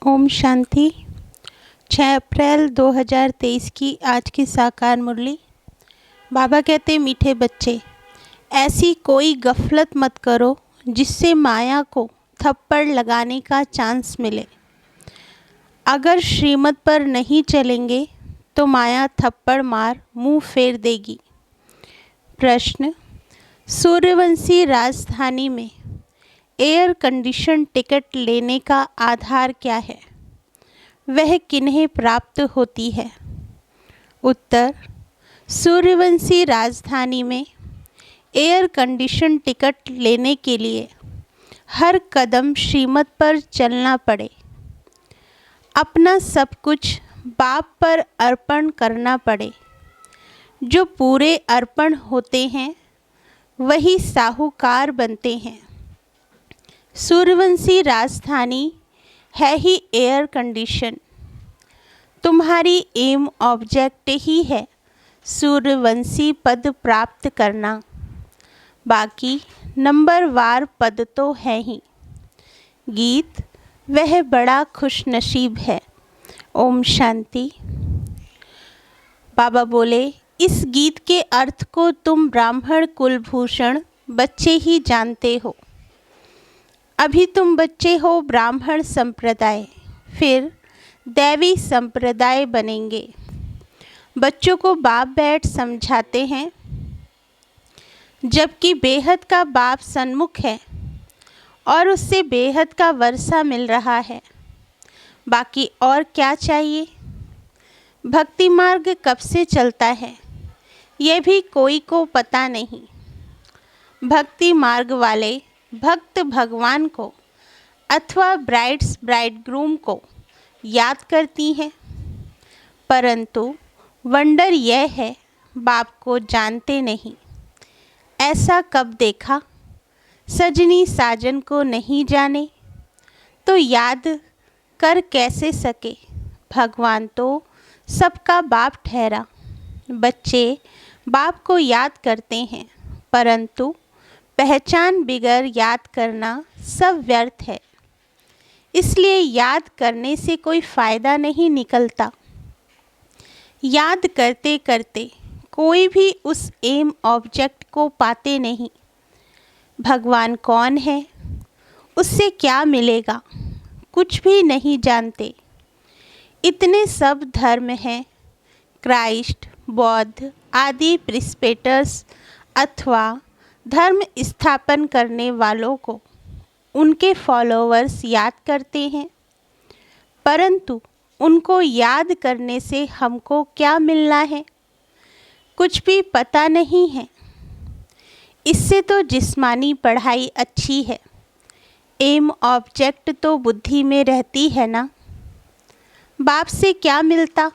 ओम शांति। 6 अप्रैल 2023 की आज की साकार मुरली। बाबा कहते, मीठे बच्चे, ऐसी कोई गफलत मत करो जिससे माया को थप्पड़ लगाने का चांस मिले। अगर श्रीमत पर नहीं चलेंगे तो माया थप्पड़ मार मुंह फेर देगी। प्रश्न: सूर्यवंशी राजधानी में एयर कंडीशन टिकट लेने का आधार क्या है? वह किन्हें प्राप्त होती है? उत्तर: सूर्यवंशी राजधानी में एयर कंडीशन टिकट लेने के लिए हर कदम श्रीमत पर चलना पड़े, अपना सब कुछ बाप पर अर्पण करना पड़े। जो पूरे अर्पण होते हैं वही साहूकार बनते हैं। सूर्यवंशी राजधानी है ही एयर कंडीशन। तुम्हारी एम ऑब्जेक्ट ही है सूर्यवंशी पद प्राप्त करना, बाकी नंबरवार पद तो है ही। गीत: वह बड़ा खुश नसीब है। ओम शांति। बाबा बोले, इस गीत के अर्थ को तुम ब्राह्मण कुलभूषण बच्चे ही जानते हो। अभी तुम बच्चे हो ब्राह्मण संप्रदाय, फिर दैवी संप्रदाय बनेंगे। बच्चों को बाप बैठ समझाते हैं, जबकि बेहद का बाप सन्मुख है और उससे बेहद का वर्षा मिल रहा है। बाकी और क्या चाहिए? भक्ति मार्ग कब से चलता है यह भी कोई को पता नहीं। भक्ति मार्ग वाले भक्त भगवान को अथवा ब्राइड्स ब्राइडग्रूम को याद करती हैं, परंतु वंडर यह है बाप को जानते नहीं। ऐसा कब देखा? सजनी साजन को नहीं जाने तो याद कर कैसे सके? भगवान तो सबका बाप ठहरा। बच्चे बाप को याद करते हैं, परंतु पहचान बिगर याद करना सब व्यर्थ है। इसलिए याद करने से कोई फ़ायदा नहीं निकलता। याद करते करते कोई भी उस एम ऑब्जेक्ट को पाते नहीं। भगवान कौन है, उससे क्या मिलेगा, कुछ भी नहीं जानते। इतने सब धर्म हैं, क्राइस्ट, बौद्ध आदि प्रिस्पेटर्स अथवा धर्म स्थापन करने वालों को उनके फॉलोअर्स याद करते हैं, परंतु उनको याद करने से हमको क्या मिलना है, कुछ भी पता नहीं है। इससे तो जिस्मानी पढ़ाई अच्छी है, एम ऑब्जेक्ट तो बुद्धि में रहती है ना। बाप से क्या मिलता,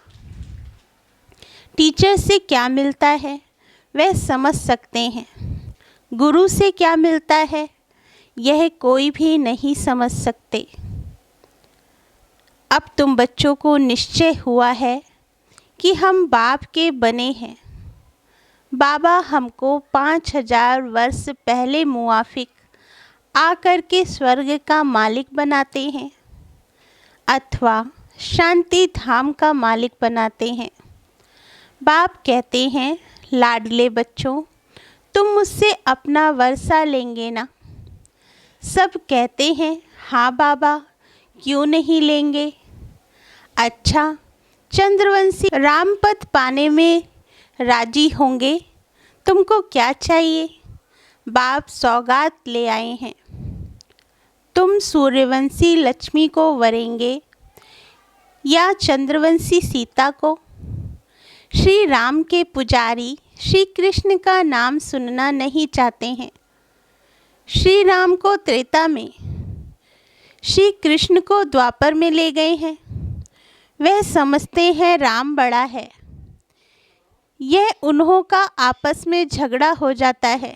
टीचर से क्या मिलता है वह समझ सकते हैं। गुरु से क्या मिलता है यह कोई भी नहीं समझ सकते। अब तुम बच्चों को निश्चय हुआ है कि हम बाप के बने हैं। बाबा हमको 5000 वर्ष पहले मुआफिक आकर के स्वर्ग का मालिक बनाते हैं अथवा शांति धाम का मालिक बनाते हैं। बाप कहते हैं, लाडले बच्चों, तुम मुझसे अपना वर्षा लेंगे ना? सब कहते हैं, हाँ बाबा, क्यों नहीं लेंगे। अच्छा, चंद्रवंशी रामपद पाने में राजी होंगे? तुमको क्या चाहिए? बाप सौगात ले आए हैं। तुम सूर्यवंशी लक्ष्मी को वरेंगे या चंद्रवंशी सीता को? श्री राम के पुजारी श्री कृष्ण का नाम सुनना नहीं चाहते हैं। श्री राम को त्रेता में, श्री कृष्ण को द्वापर में ले गए हैं। वह समझते हैं राम बड़ा है। यह उन्हों का आपस में झगड़ा हो जाता है,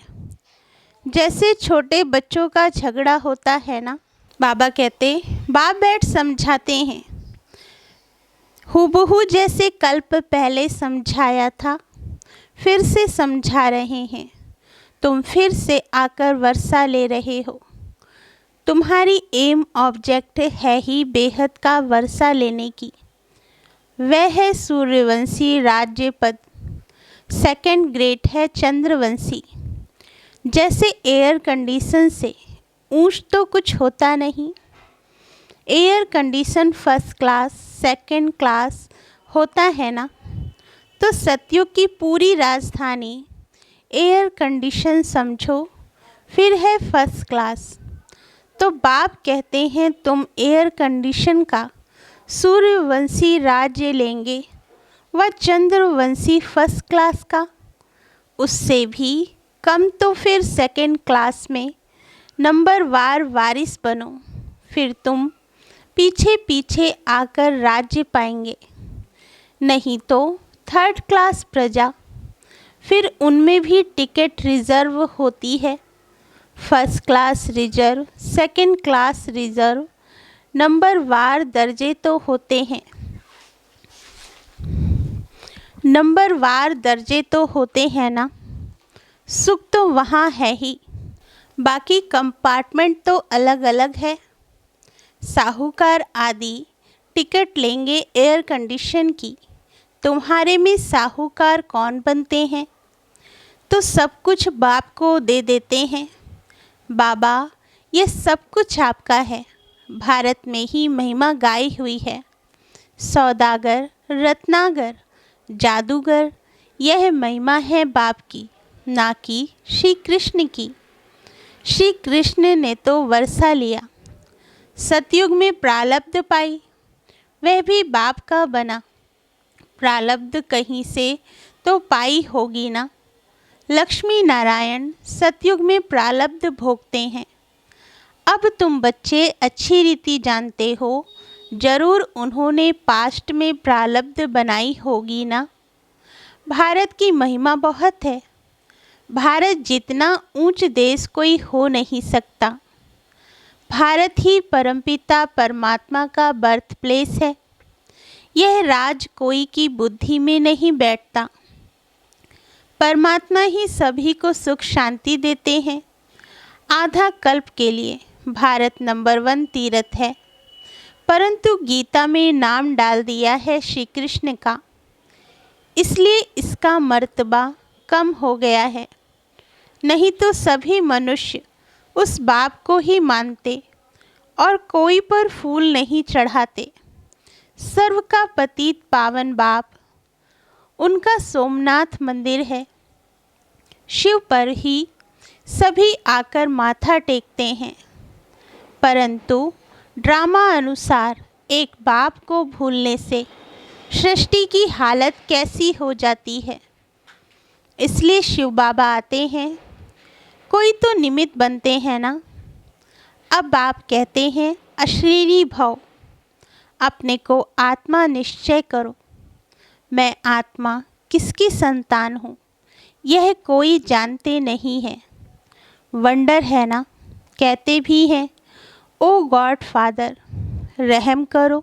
जैसे छोटे बच्चों का झगड़ा होता है ना। बाबा कहते, बाप बैठ समझाते हैं, हूबहू जैसे कल्प पहले समझाया था फिर से समझा रहे हैं। तुम फिर से आकर वर्षा ले रहे हो। तुम्हारी एम ऑब्जेक्ट है ही बेहद का वर्षा लेने की। वह है सूर्यवंशी राज्य पद, सेकंड ग्रेड है चंद्रवंशी। जैसे एयर कंडीशन से ऊंच तो कुछ होता नहीं। Air condition first class second class होता है ना, तो सतयुग की पूरी राजधानी एयर कंडीशन समझो, फिर है फर्स्ट क्लास। तो बाप कहते हैं तुम एयर कंडीशन का सूर्यवंशी राज्य लेंगे व चंद्रवंशी फर्स्ट क्लास का, उससे भी कम तो फिर सेकंड क्लास में नंबर वार वारिस बनो, फिर तुम पीछे पीछे आकर राज्य पाएंगे। नहीं तो थर्ड क्लास प्रजा, फिर उनमें भी टिकट रिजर्व होती है। First class reserve, second class reserve, number वार दर्जे तो होते हैं। नंबर वार दर्जे तो होते हैं ना, सुख तो वहाँ है ही, बाकी कंपार्टमेंट तो अलग अलग है। साहूकार आदि टिकट लेंगे एयर कंडीशन की, तुम्हारे में साहूकार कौन बनते हैं? तो सब कुछ बाप को दे देते हैं। बाबा ये सब कुछ आपका है, भारत में ही महिमा गाई हुई है। सौदागर, रत्नागर, जादूगर, यह महिमा है बाप की, ना कि श्री कृष्ण की। श्री कृष्ण ने तो वर्षा लिया, सतयुग में प्रारब्ध पाई, वह भी बाप का बना। प्रारब्ध कहीं से तो पाई होगी ना। लक्ष्मी नारायण सतयुग में प्रारब्ध भोगते हैं। अब तुम बच्चे अच्छी रीति जानते हो, जरूर उन्होंने पास्ट में प्रारब्ध बनाई होगी ना। भारत की महिमा बहुत है, भारत जितना ऊंच देश कोई हो नहीं सकता। भारत ही परमपिता परमात्मा का बर्थ प्लेस है। यह राज कोई की बुद्धि में नहीं बैठता। परमात्मा ही सभी को सुख शांति देते हैं। आधा कल्प के लिए भारत नंबर 1 तीर्थ है, परंतु गीता में नाम डाल दिया है श्री कृष्ण का, इसलिए इसका मर्तबा कम हो गया है। नहीं तो सभी मनुष्य उस बाप को ही मानते और कोई पर फूल नहीं चढ़ाते। सर्व का पतित पावन बाप, उनका सोमनाथ मंदिर है। शिव पर ही सभी आकर माथा टेकते हैं, परंतु ड्रामा अनुसार एक बाप को भूलने से सृष्टि की हालत कैसी हो जाती है। इसलिए शिव बाबा आते हैं, कोई तो निमित्त बनते हैं ना। अब बाप कहते हैं अशरीरी भव, अपने को आत्मा निश्चय करो। मैं आत्मा किसकी संतान हूँ यह कोई जानते नहीं है। वंडर है ना, कहते भी हैं ओ गॉड फादर रहम करो।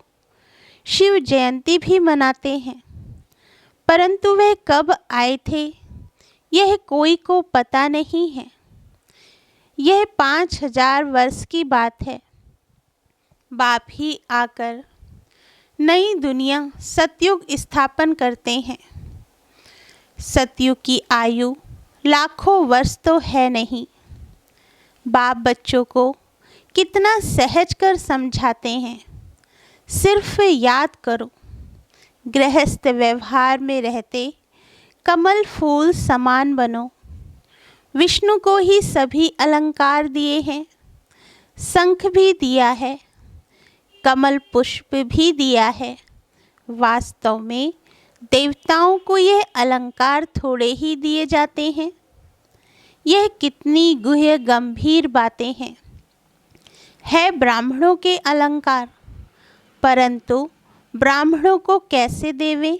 शिव जयंती भी मनाते हैं, परंतु वह कब आए थे यह कोई को पता नहीं है। यह 5000 वर्ष की बात है। बाप ही आकर नई दुनिया सतयुग स्थापन करते हैं। सतयुग की आयु लाखों वर्ष तो है नहीं। बाप बच्चों को कितना सहज कर समझाते हैं, सिर्फ याद करो। गृहस्थ व्यवहार में रहते कमल फूल समान बनो। विष्णु को ही सभी अलंकार दिए हैं, शंख भी दिया है, कमल पुष्प भी दिया है। वास्तव में देवताओं को यह अलंकार थोड़े ही दिए जाते हैं। यह कितनी गुह्य गंभीर बातें हैं। है ब्राह्मणों के अलंकार, परंतु ब्राह्मणों को कैसे देवें?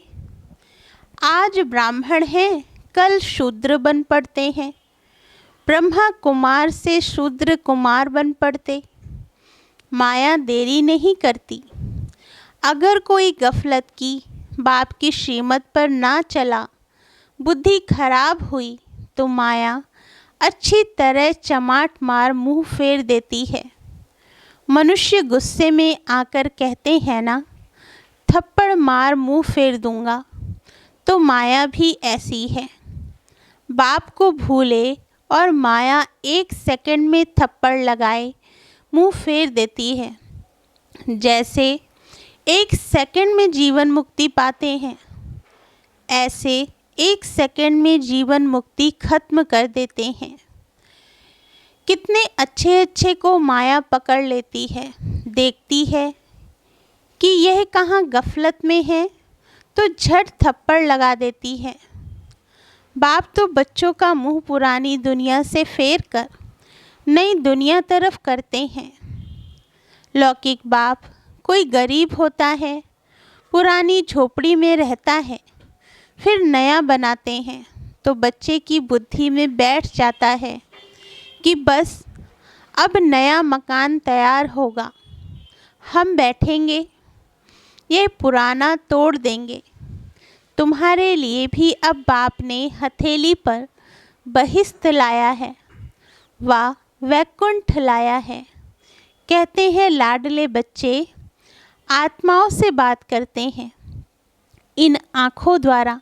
आज ब्राह्मण हैं, कल शूद्र बन पड़ते हैं। ब्रह्मा कुमार से शूद्र कुमार बन पड़ते। माया देरी नहीं करती। अगर कोई गफलत की, बाप की श्रीमत पर ना चला, बुद्धि खराब हुई, तो माया अच्छी तरह चमाट मार मुंह फेर देती है। मनुष्य गुस्से में आकर कहते हैं ना, थप्पड़ मार मुंह फेर दूंगा, तो माया भी ऐसी है। बाप को भूले और माया 1 सेकंड में थप्पड़ लगाए मुंह फेर देती है। जैसे 1 सेकंड में जीवन मुक्ति पाते हैं, ऐसे 1 सेकंड में जीवन मुक्ति खत्म कर देते हैं। कितने अच्छे अच्छे को माया पकड़ लेती है, देखती है कि यह कहाँ गफलत में है तो झट थप्पड़ लगा देती है। बाप तो बच्चों का मुंह पुरानी दुनिया से फेर कर नई दुनिया तरफ करते हैं। लौकिक बाप कोई गरीब होता है, पुरानी झोपड़ी में रहता है, फिर नया बनाते हैं तो बच्चे की बुद्धि में बैठ जाता है कि बस अब नया मकान तैयार होगा, हम बैठेंगे, ये पुराना तोड़ देंगे। तुम्हारे लिए भी अब बाप ने हथेली पर बहिश्त लाया है, वाह वैकुंठ लाया है। कहते हैं लाडले बच्चे आत्माओं से बात करते हैं। इन आँखों द्वारा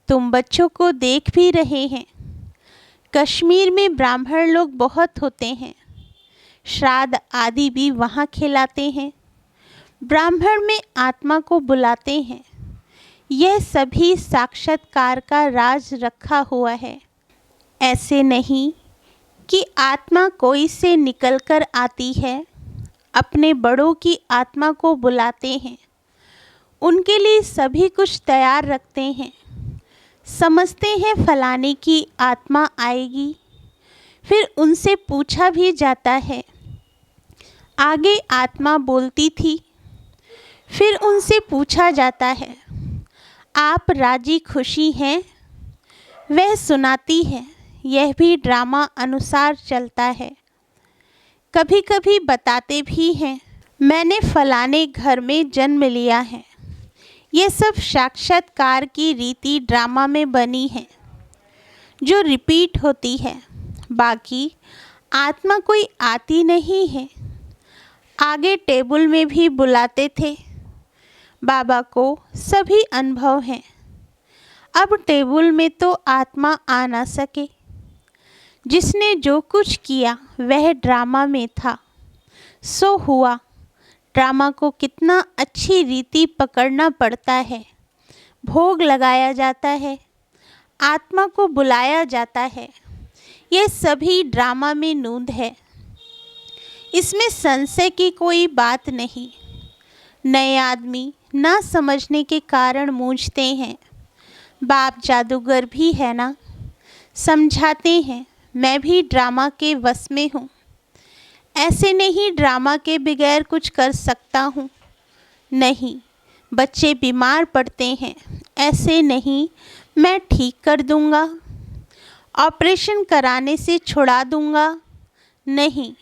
तुम बच्चों को देख भी रहे हैं। कश्मीर में ब्राह्मण लोग बहुत होते हैं, श्राद्ध आदि भी वहाँ खिलाते हैं। ब्राह्मण में आत्मा को बुलाते हैं। यह सभी साक्षात्कार का राज रखा हुआ है। ऐसे नहीं कि आत्मा कोई से निकलकर आती है। अपने बड़ों की आत्मा को बुलाते हैं, उनके लिए सभी कुछ तैयार रखते हैं। समझते हैं फलाने की आत्मा आएगी, फिर उनसे पूछा भी जाता है। आगे आत्मा बोलती थी, फिर उनसे पूछा जाता है, आप राजी खुशी हैं? वह सुनाती है। यह भी ड्रामा अनुसार चलता है। कभी कभी बताते भी हैं, मैंने फलाने घर में जन्म लिया है। ये सब साक्षात्कार की रीति ड्रामा में बनी है, जो रिपीट होती है। बाकी आत्मा कोई आती नहीं है। आगे टेबल में भी बुलाते थे। बाबा को सभी अनुभव हैं। अब टेबल में तो आत्मा आ ना सके। जिसने जो कुछ किया वह ड्रामा में था, सो हुआ। ड्रामा को कितना अच्छी रीति पकड़ना पड़ता है। भोग लगाया जाता है, आत्मा को बुलाया जाता है। यह सभी ड्रामा में नूंद है। इसमें संशय की कोई बात नहीं। नए आदमी ना समझने के कारण मूंझते हैं। बाप जादूगर भी है ना, समझाते हैं, मैं भी ड्रामा के वश में हूँ। ऐसे नहीं ड्रामा के बगैर कुछ कर सकता हूँ। नहीं, बच्चे बीमार पड़ते हैं, ऐसे नहीं मैं ठीक कर दूँगा। ऑपरेशन कराने से छुड़ा दूँगा। नहीं,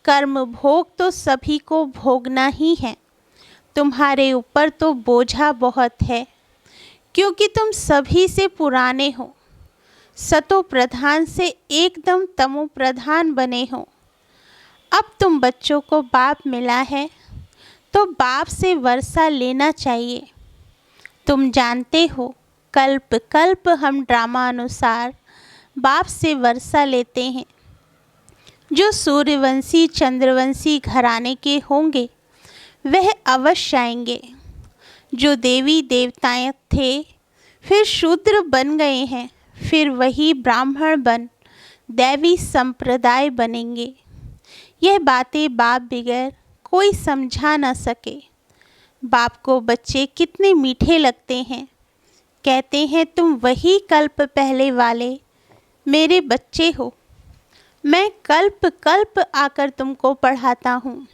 कर्म भोग तो सभी को भोगना ही है। तुम्हारे ऊपर तो बोझा बहुत है, क्योंकि तुम सभी से पुराने हो। सतो प्रधान से एकदम तमो प्रधान बने हो। अब तुम बच्चों को बाप मिला है तो बाप से वर्षा लेना चाहिए। तुम जानते हो, कल्प कल्प हम ड्रामा अनुसार बाप से वर्षा लेते हैं। जो सूर्यवंशी चंद्रवंशी घराने के होंगे वह अवश्य आएंगे। जो देवी देवताएं थे फिर शूद्र बन गए हैं, फिर वही ब्राह्मण बन दैवी संप्रदाय बनेंगे। यह बातें बाप बगैर कोई समझा ना सके। बाप को बच्चे कितने मीठे लगते हैं। कहते हैं तुम वही कल्प पहले वाले मेरे बच्चे हो। मैं कल्प कल्प आकर तुमको पढ़ाता हूँ।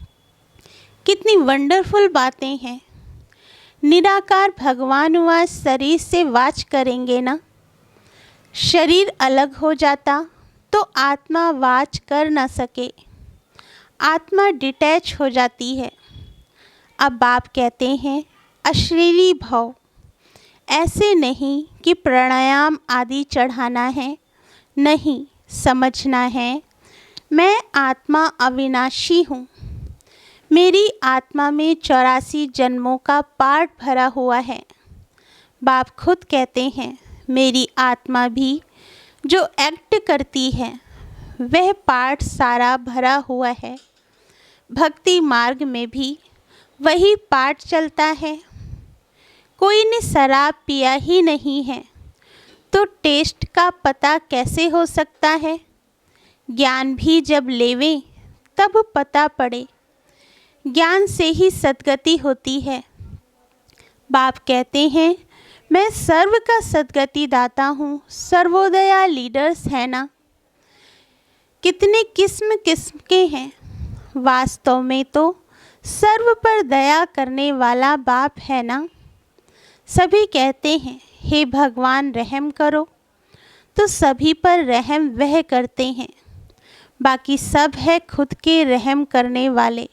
कितनी वंडरफुल बातें हैं। निराकार भगवान वाच शरीर से वाच करेंगे ना। शरीर अलग हो जाता तो आत्मा वाच कर ना सके। आत्मा डिटैच हो जाती है। अब बाप कहते हैं अश्लीली भाव। ऐसे नहीं कि प्राणायाम आदि चढ़ाना है, नहीं, समझना है मैं आत्मा अविनाशी हूँ। मेरी आत्मा में 84 जन्मों का पाठ भरा हुआ है। बाप खुद कहते हैं, मेरी आत्मा भी जो एक्ट करती है वह पाठ सारा भरा हुआ है। भक्ति मार्ग में भी वही पाठ चलता है। कोई ने शराब पिया ही नहीं है तो टेस्ट का पता कैसे हो सकता है। ज्ञान भी जब लेवें तब पता पड़े। ज्ञान से ही सद्गति होती है। बाप कहते हैं, मैं सर्व का सद्गति दाता हूँ। सर्वोदया लीडर्स है ना, कितने किस्म किस्म के हैं। वास्तव में तो सर्व पर दया करने वाला बाप है ना। सभी कहते हैं, हे भगवान रहम करो, तो सभी पर रहम वह करते हैं। बाकी सब है खुद के रहम करने वाले।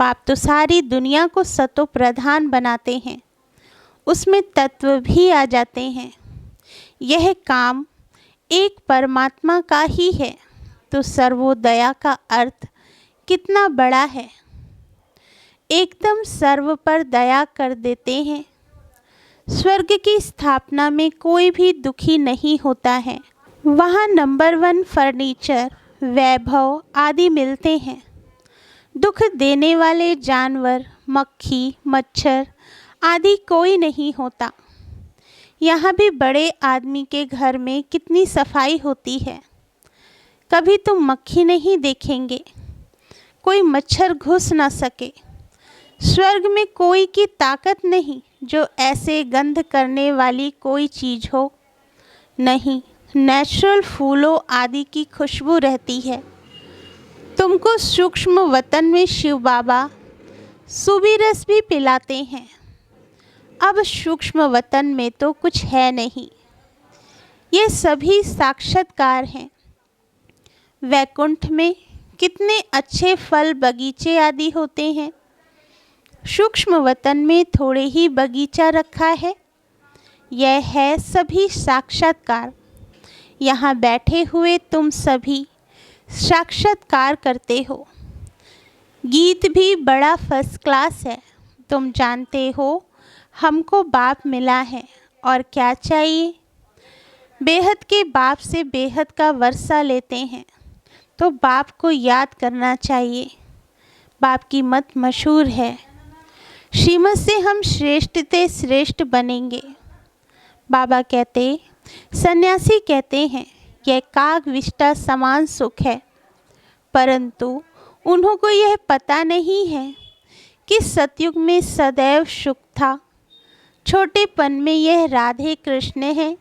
बाप तो सारी दुनिया को सतो प्रधान बनाते हैं, उसमें तत्व भी आ जाते हैं। यह काम एक परमात्मा का ही है, तो सर्वोदया का अर्थ कितना बड़ा है। एकदम सर्व पर दया कर देते हैं। स्वर्ग की स्थापना में कोई भी दुखी नहीं होता है। वहाँ नंबर 1 फर्नीचर, वैभव आदि मिलते हैं। दुख देने वाले जानवर, मक्खी, मच्छर आदि कोई नहीं होता। यहाँ भी बड़े आदमी के घर में कितनी सफाई होती है। कभी तुम मक्खी नहीं देखेंगे, कोई मच्छर घुस ना सके। स्वर्ग में कोई की ताकत नहीं जो ऐसे गंध करने वाली कोई चीज़ हो। नहीं, नेचुरल फूलों आदि की खुशबू रहती है। तुमको सूक्ष्म वतन में शिव बाबा सूबी रस भी पिलाते हैं। अब सूक्ष्म वतन में तो कुछ है नहीं, ये सभी साक्षात्कार हैं। वैकुंठ में कितने अच्छे फल बगीचे आदि होते हैं। सूक्ष्म वतन में थोड़े ही बगीचा रखा है। यह है सभी साक्षात्कार। यहाँ बैठे हुए तुम सभी साक्षात्कार करते हो। गीत भी बड़ा फर्स्ट क्लास है। तुम जानते हो हमको बाप मिला है और क्या चाहिए। बेहद के बाप से बेहद का वर्षा लेते हैं, तो बाप को याद करना चाहिए। बाप की मत मशहूर है, श्रीमत से हम श्रेष्ठ ते श्रेष्ठ बनेंगे। बाबा कहते, सन्यासी कहते हैं यह काग विष्टा समान सुख है, परंतु उन्हों को यह पता नहीं है कि सतयुग में सदैव सुख था। छोटेपन में यह राधे कृष्ण हैं,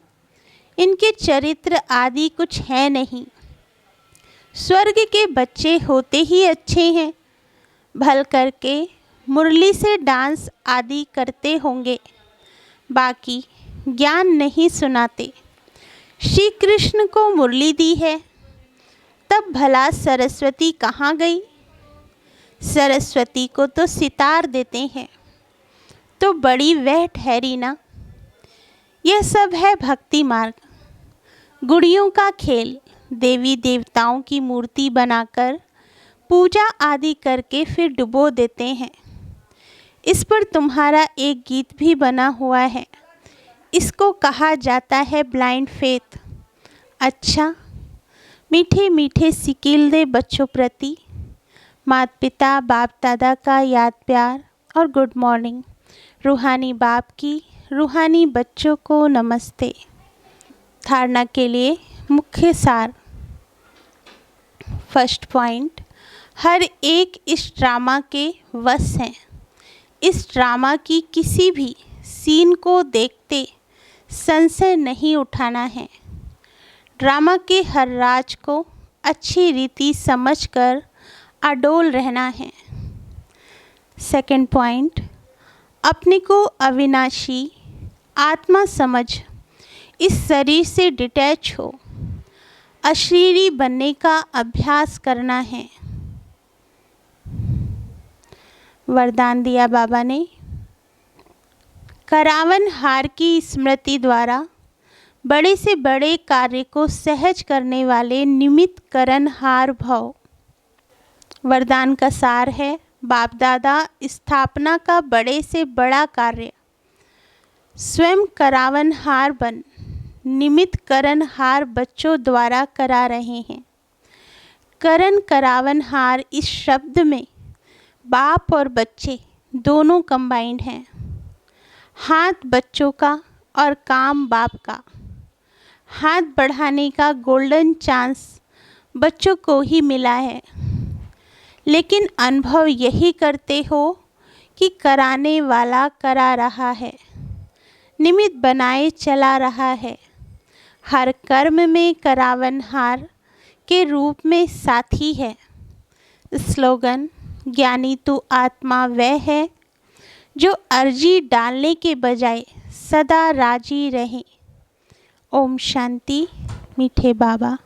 इनके चरित्र आदि कुछ है नहीं। स्वर्ग के बच्चे होते ही अच्छे हैं, भल करके मुरली से डांस आदि करते होंगे, बाकी ज्ञान नहीं सुनाते। श्री कृष्ण को मुरली दी है, तब भला सरस्वती कहाँ गई। सरस्वती को तो सितार देते हैं, तो बड़ी वह ठहरी ना। यह सब है भक्ति मार्ग, गुड़ियों का खेल। देवी देवताओं की मूर्ति बनाकर पूजा आदि करके फिर डुबो देते हैं। इस पर तुम्हारा एक गीत भी बना हुआ है। इसको कहा जाता है ब्लाइंड फेथ। अच्छा, मीठे मीठे सिकिल दे बच्चों प्रति माता पिता बाप दादा का याद प्यार और गुड मॉर्निंग। रूहानी बाप की रूहानी बच्चों को नमस्ते। धारणा के लिए मुख्य सार। फर्स्ट पॉइंट, हर एक इस ड्रामा के वश हैं। इस ड्रामा की किसी भी सीन को देखते संशय नहीं उठाना है। ड्रामा के हर राज को अच्छी रीति समझकर अडोल रहना है। सेकंड पॉइंट, अपने को अविनाशी आत्मा समझ इस शरीर से डिटैच हो अशरीरी बनने का अभ्यास करना है। वरदान दिया बाबा ने, करावन हार की स्मृति द्वारा बड़े से बड़े कार्य को सहज करने वाले निमित्त करण हार भव। वरदान का सार है, बाप दादा स्थापना का बड़े से बड़ा कार्य स्वयं करावनहार बन निमित्त करनहार बच्चों द्वारा करा रहे हैं। करण करावनहार इस शब्द में बाप और बच्चे दोनों कंबाइंड हैं। हाथ बच्चों का और काम बाप का। हाथ बढ़ाने का गोल्डन चांस बच्चों को ही मिला है, लेकिन अनुभव यही करते हो कि कराने वाला करा रहा है, निमित्त बनाए चला रहा है। हर कर्म में करावनहार के रूप में साथी है। स्लोगन: ज्ञानी तू आत्मा वह है जो अर्जी डालने के बजाय सदा राजी रहे। ओम शांति। मीठे बाबा।